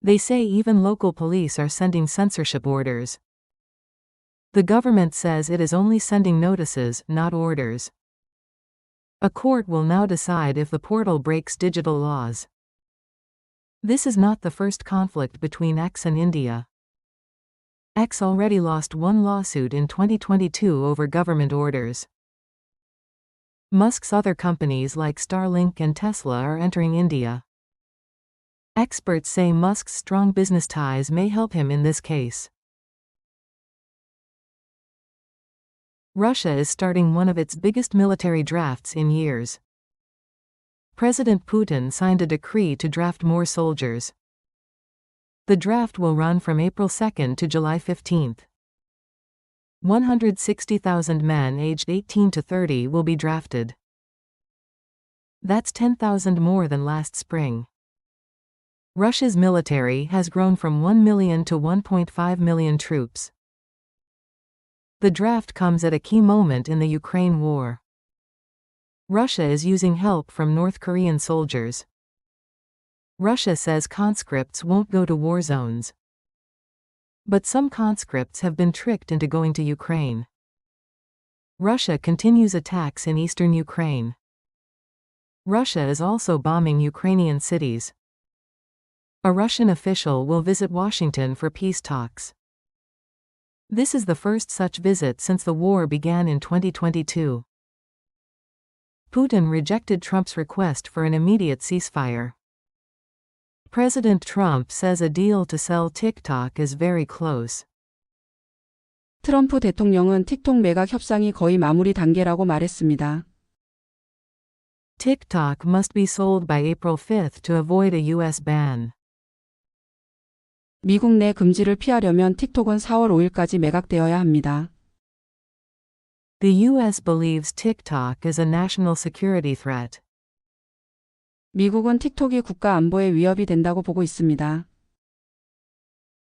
They say even local police are sending censorship orders. The government says it is only sending notices, not orders. A court will now decide if the portal breaks digital laws. This is not the first conflict between X and India. X already lost one lawsuit in 2022 over government orders. Musk's other companies like Starlink and Tesla are entering India. Experts say Musk's strong business ties may help him in this case. Russia is starting one of its biggest military drafts in years. President Putin signed a decree to draft more soldiers. The draft will run from April 2 to July 15. 160,000 men aged 18 to 30 will be drafted. That's 10,000 more than last spring. Russia's military has grown from 1 million to 1.5 million troops. The draft comes at a key moment in the Ukraine war. Russia is using help from North Korean soldiers. Russia says conscripts won't go to war zones. But some conscripts have been tricked into going to Ukraine. Russia continues attacks in eastern Ukraine. Russia is also bombing Ukrainian cities. A Russian official will visit Washington for peace talks. This is the first such visit since the war began in 2022. Putin rejected Trump's request for an immediate ceasefire. President Trump says a deal to sell TikTok is very close. 트럼프 대통령은 틱톡 매각 협상이 거의 마무리 단계라고 말했습니다. TikTok must be sold by April 5 to avoid a US ban. 미국 내 금지를 피하려면 틱톡은 4월 5일까지 매각되어야 합니다. The US believes TikTok is a national security threat. 미국은 틱톡이 국가 안보에 위협이 된다고 보고 있습니다.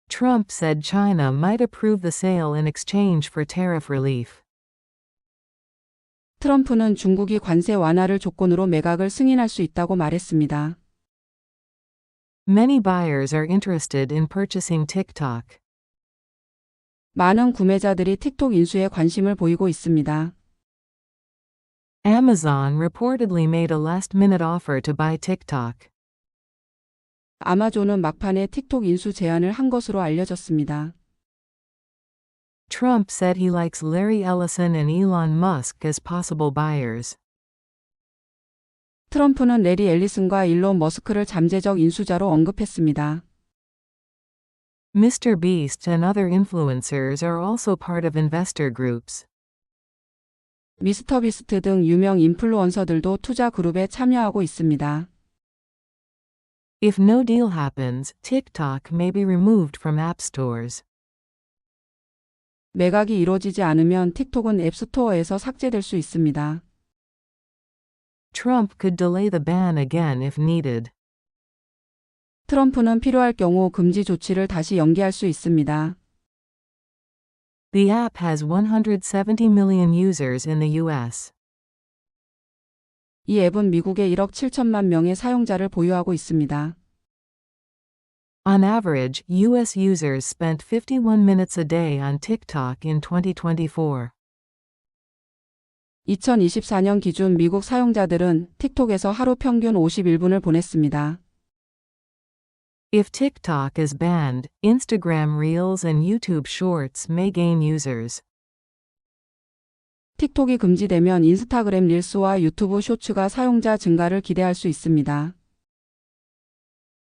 Trump said China might approve the sale in exchange for tariff relief. 트럼프는 중국이 관세 완화를 조건으로 매각을 승인할 수 있다고 말했습니다. Many buyers are interested in purchasing TikTok. 많은 구매자들이 틱톡 인수에 관심을 보이고 있습니다. Amazon reportedly made a last-minute offer to buy TikTok. 아마존은 막판에 틱톡 인수 제안을 한 것으로 알려졌습니다. Trump said he likes Larry Ellison and Elon Musk as possible buyers. 트럼프는 레리 앨리슨과 일론 머스크를 잠재적 인수자로 언급했습니다. Mr. Beast and other influencers are also part of investor groups. 미스터 비스트 등 유명 인플루언서들도 투자 그룹에 참여하고 있습니다. If no deal happens, TikTok may be removed from app stores. 매각이 이루어지지 않으면 틱톡은 앱스토어에서 삭제될 수 있습니다. Trump could delay the ban again if needed. 트럼프는 필요할 경우 금지 조치를 다시 연기할 수 있습니다. The app has 170 million users in the US. 이 앱은 미국의 1억 7천만 명의 사용자를 보유하고 있습니다. On average, US users spent 51 minutes a day on TikTok in 2024. 2024년 기준 미국 사용자들은 틱톡에서 하루 평균 51분을 보냈습니다. If TikTok is banned, Instagram Reels and YouTube Shorts may gain users. 틱톡이 금지되면 인스타그램 릴스와 유튜브 쇼츠가 사용자 증가를 기대할 수 있습니다.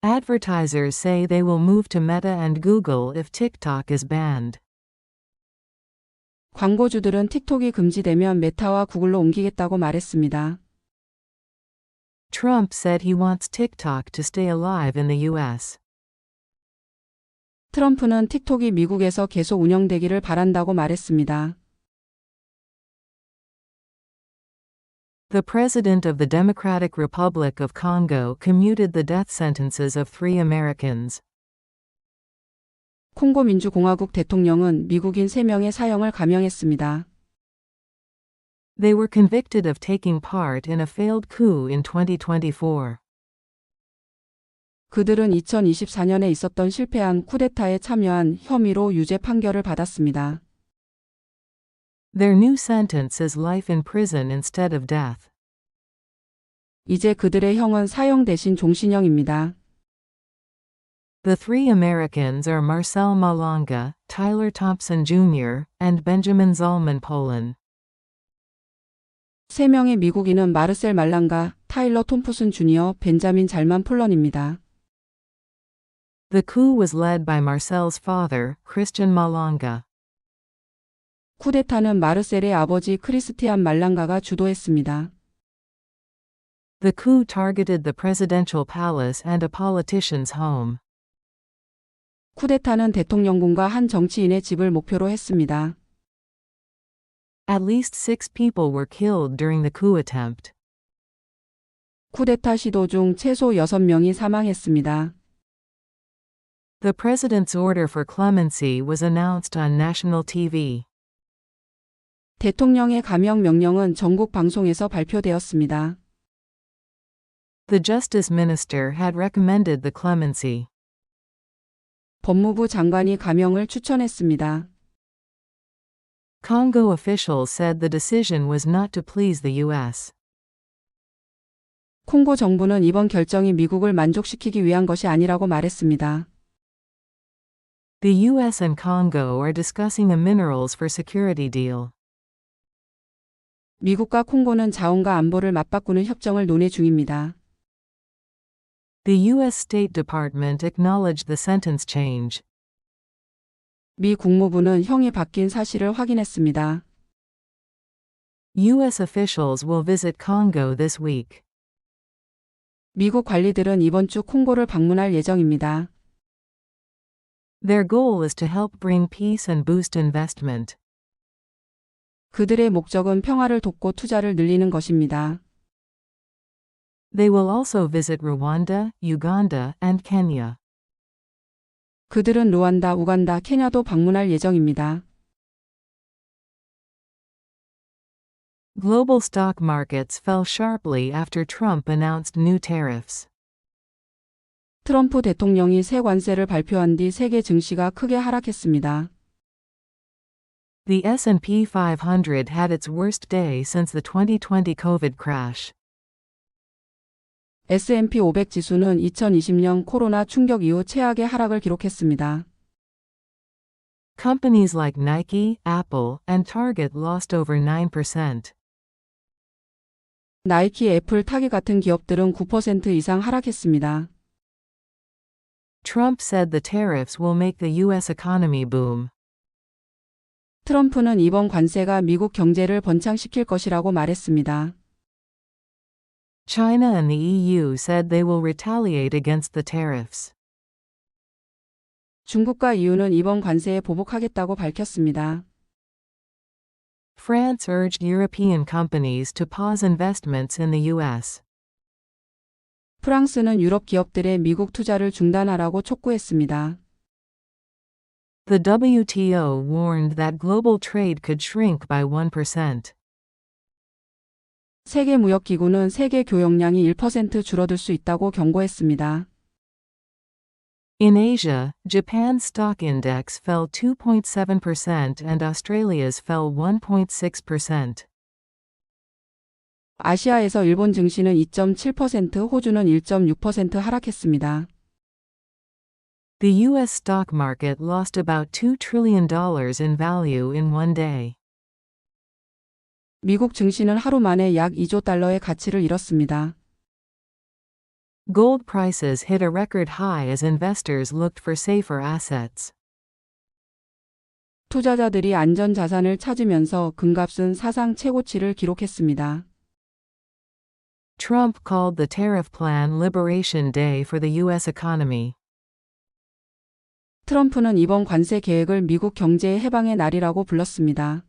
Advertisers say they will move to Meta and Google if TikTok is banned. 광고주들은 틱톡이 금지되면 메타와 구글로 옮기겠다고 말했습니다. Trump said he wants TikTok to stay alive in the US. 트럼프는 틱톡이 미국에서 계속 운영되기를 바란다고 말했습니다. The President of the Democratic Republic of Congo commuted the death sentences of 3 Americans. 콩고 민주공화국 대통령은 미국인 3명의 사형을 감형했습니다. They were convicted of taking part in a failed coup in 2024. 그들은 2024년에 있었던 실패한 쿠데타에 참여한 혐의로 유죄 판결을 받았습니다. Their new sentence is life in prison instead of death. 이제 그들의 형은 사형 대신 종신형입니다. The three Americans are Marcel Malanga, Tyler Thompson Jr., and Benjamin Zalman Polan. 3명의 미국인은 마르셀 말랑가, 타일러 톰프슨 주니어, 벤자민 잘만 폴런입니다. The coup was led by Marcel's father, Christian Malanga. 쿠데타는 마르셀의 아버지 크리스티안 말랑가가 주도했습니다. The coup targeted the presidential palace and a politician's home. 쿠데타는 대통령궁과 한 정치인의 집을 목표로 했습니다. At least 6 people were killed during the coup attempt. 쿠데타 시도 중 최소 6명이 사망했습니다. The president's order for clemency was announced on national TV. 대통령의 감형 명령은 전국 방송에서 발표되었습니다. The justice minister had recommended the clemency. 법무부 장관이 감형을 추천했습니다. Congo officials said the decision was not to please the U.S. 콩고 정부는 이번 결정이 미국을 만족시키기 위한 것이 아니라고 말했습니다. The U.S. and Congo are discussing a minerals for security deal. 미국과 콩고는 자원과 안보를 맞바꾸는 협정을 논의 중입니다. The U.S. State Department acknowledged the sentence change. 미 국무부는 형이 바뀐 사실을 확인했습니다. U.S. officials will visit Congo this week. 미국 관리들은 이번 주 콩고를 방문할 예정입니다. Their goal is to help bring peace and boost investment. 그들의 목적은 평화를 돕고 투자를 늘리는 것입니다. They will also visit Rwanda, Uganda, and Kenya. 그들은 루안다, 우간다, 케냐도 방문할 예정입니다. Global stock markets fell sharply after Trump announced new tariffs. 트럼프 대통령이 새 관세를 발표한 뒤 세계 증시가 크게 하락했습니다. The S&P 500 had its worst day since the 2020 COVID crash. S&P 500 지수는 2020년 코로나 충격 이후 최악의 하락을 기록했습니다. Companies like Nike, Apple, and Target lost over 9%. 나이키, 애플, 타겟 같은 기업들은 9% 이상 하락했습니다. Trump said the tariffs will make the U.S. economy boom. 트럼프는 이번 관세가 미국 경제를 번창시킬 것이라고 말했습니다. China and the EU said they will retaliate against the tariffs. 중국과 EU는 이번 관세에 보복하겠다고 밝혔습니다. France urged European companies to pause investments in the U.S. 프랑스는 유럽 기업들의 미국 투자를 중단하라고 촉구했습니다. The WTO warned that global trade could shrink by 1%. 세계무역기구는 세계 교역량이 1% 줄어들 수 있다고 경고했습니다. In Asia, Japan's stock index fell 2.7% and Australia's fell 1.6%. 아시아에서 일본 증시는 2.7%, 호주는 1.6% 하락했습니다. The U.S. stock market lost about $2 trillion in value in one day. 미국 증시는 하루 만에 약 2조 달러의 가치를 잃었습니다. Gold prices hit a record high as investors looked for safer assets. 투자자들이 안전 자산을 찾으면서 금값은 사상 최고치를 기록했습니다. Trump called the tariff plan Liberation Day for the U.S. economy. 트럼프는 이번 관세 계획을 미국 경제의 해방의 날이라고 불렀습니다.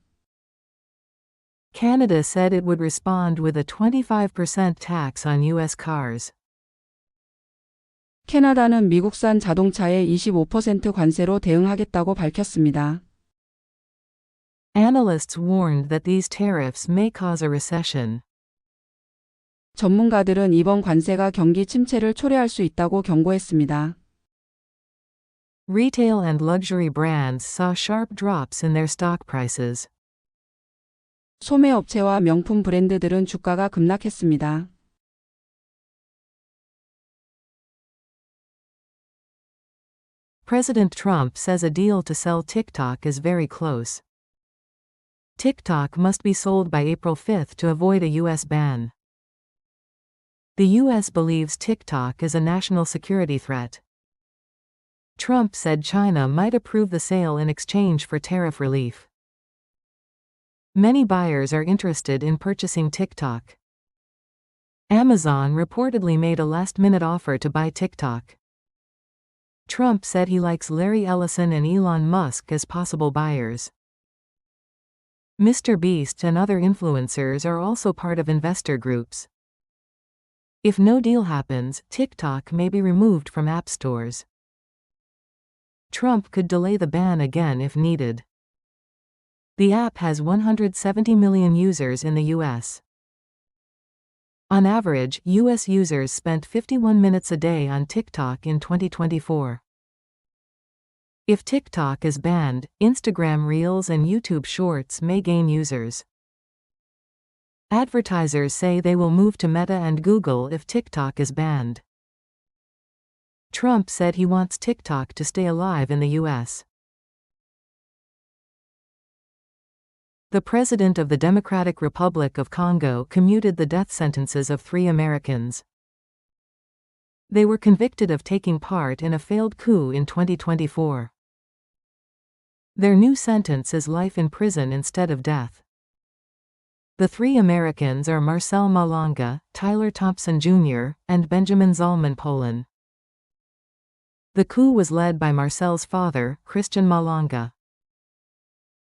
Canada said it would respond with a 25% tax on U.S. cars. 캐나다는 미국산 자동차에 25% 관세로 대응하겠다고 밝혔습니다. Analysts warned that these tariffs may cause a recession. 전문가들은 이번 관세가 경기 침체를 초래할 수 있다고 경고했습니다. Retail and luxury brands saw sharp drops in their stock prices. 소매업체와 명품 브랜드들은 주가가 급락했습니다. President Trump says a deal to sell TikTok is very close. TikTok must be sold by April 5 to avoid a U.S. ban. The U.S. believes TikTok is a national security threat. Trump said China might approve the sale in exchange for tariff relief. Many buyers are interested in purchasing TikTok. Amazon reportedly made a last-minute offer to buy TikTok. Trump said he likes Larry Ellison and Elon Musk as possible buyers. Mr. Beast and other influencers are also part of investor groups. If no deal happens, TikTok may be removed from app stores. Trump could delay the ban again if needed. The app has 170 million users in the U.S. On average, U.S. users spent 51 minutes a day on TikTok in 2024. If TikTok is banned, Instagram Reels and YouTube Shorts may gain users. Advertisers say they will move to Meta and Google if TikTok is banned. Trump said he wants TikTok to stay alive in the U.S. The President of the Democratic Republic of Congo commuted the death sentences of 3 Americans. They were convicted of taking part in a failed coup in 2024. Their new sentence is life in prison instead of death. The 3 Americans are Marcel Malonga, Tyler Thompson Jr., and Benjamin Zalman Polan. The coup was led by Marcel's father, Christian Malonga.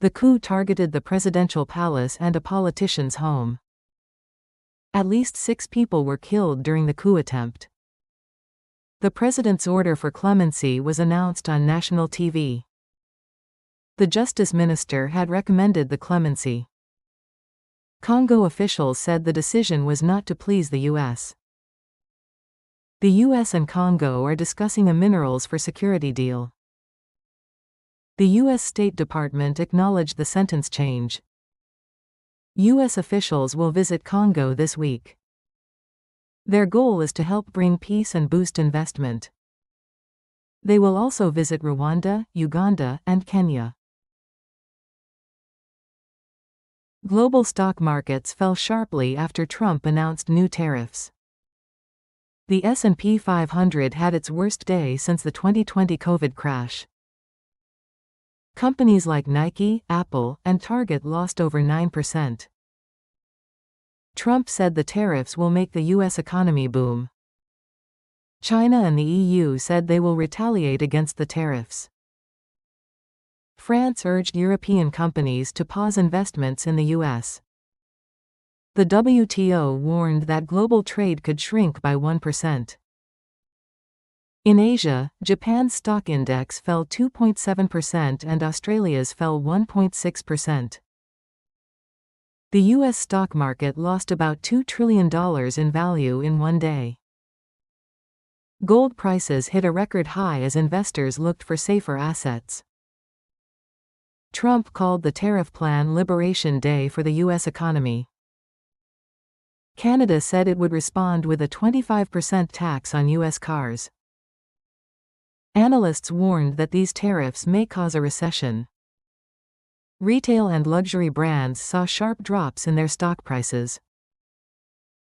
The coup targeted the presidential palace and a politician's home. At least 6 people were killed during the coup attempt. The president's order for clemency was announced on national TV. The justice minister had recommended the clemency. Congo officials said the decision was not to please the U.S. The U.S. and Congo are discussing a minerals for security deal. The U.S. State Department acknowledged the sentence change. U.S. officials will visit Congo this week. Their goal is to help bring peace and boost investment. They will also visit Rwanda, Uganda, and Kenya. Global stock markets fell sharply after Trump announced new tariffs. The S&P 500 had its worst day since the 2020 COVID crash. Companies like Nike, Apple, and Target lost over 9%. Trump said the tariffs will make the U.S. economy boom. China and the EU said they will retaliate against the tariffs. France urged European companies to pause investments in the U.S. The WTO warned that global trade could shrink by 1%. In Asia, Japan's stock index fell 2.7% and Australia's fell 1.6%. The U.S. stock market lost about $2 trillion in value in one day. Gold prices hit a record high as investors looked for safer assets. Trump called the tariff plan Liberation Day for the U.S. economy. Canada said it would respond with a 25% tax on U.S. cars. Analysts warned that these tariffs may cause a recession. Retail and luxury brands saw sharp drops in their stock prices.